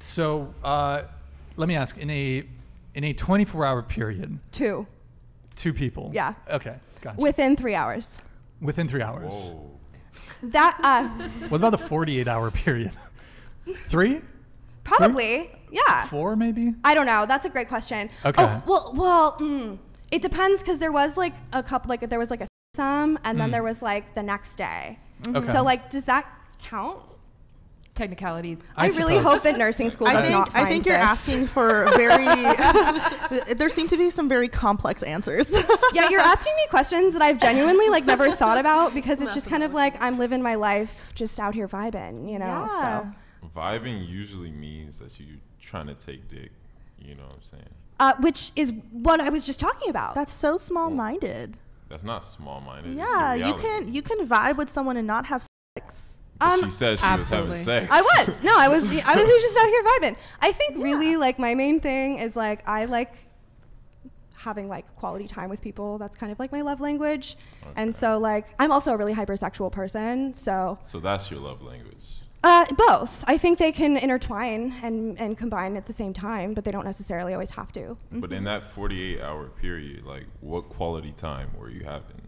So let me ask, in a 24-hour period. Two people. Yeah. Okay, gotcha. Within 3 hours. Within 3 hours. Whoa. That What about the 48-hour period? 3? probably. Yeah. 4 maybe? I don't know. That's a great question. Okay. Oh, well, it depends, because there was like a couple, like there was like a threesome, and then there was like the next day. Okay. So like, does that count? Technicalities. I really hope that nursing school does not find I think you're this. asking for very. There seem to be some very complex answers. Yeah, you're asking me questions that I've genuinely like never thought about, because it's just kind of like I'm living my life just out here vibing, you know. Yeah. So Vibing usually means that you're trying to take dick. You know what I'm saying? which is what I was just talking about. That's so small-minded. That's not small-minded. Yeah, you can vibe with someone and not have sex. But she said she was having sex. I was. No, I was just out here vibing. I think really like my main thing is like I like having like quality time with people. That's kind of like my love language. Okay. And so like I'm also a really hypersexual person. So that's your love language. Both. I think they can intertwine and combine at the same time, but they don't necessarily always have to. But in that 48-hour period, like what quality time were you having?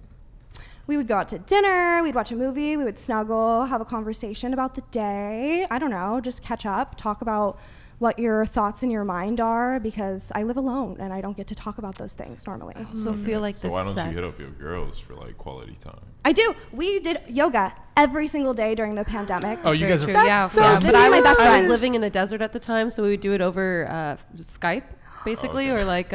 We would go out to dinner, we'd watch a movie, we would snuggle, have a conversation about the day. I don't know, just catch up, talk about what your thoughts in your mind are, because I live alone and I don't get to talk about those things normally. So feel like So why don't you hit up your girls for like quality time? I do. We did yoga every single day during the pandemic. Oh, you guys are yeah. so yeah. this But is my best I friend. was living in the desert at the time, so we would do it over Skype, basically, or like.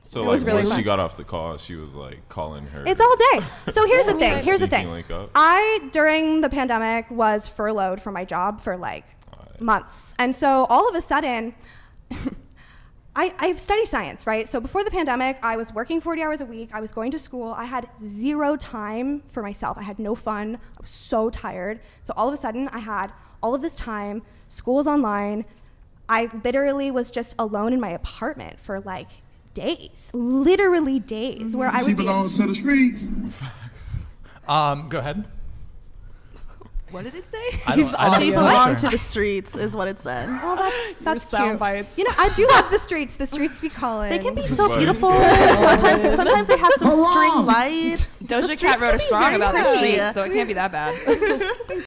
So It like was really once fun. she got off the call, she was like calling her. It's all day. So here's the thing. Here's the Sneaking thing. link up. I, during the pandemic, was furloughed from my job for like months. And so all of a sudden, I study science, right? So before the pandemic, I was working 40 hours a week. I was going to school. I had zero time for myself. I had no fun. I was so tired. So all of a sudden, I had all of this time. School was online. I literally was just alone in my apartment for like days, literally days, where I would She belongs to the streets. Go ahead. What did it say? She belonged to the streets, is what it said. Oh, that's sound cute. bites. You know, I do love the streets. The streets be calling. They can be so beautiful. Sometimes they have some string lights. Doja Cat wrote a song about the streets, so it can't be that bad.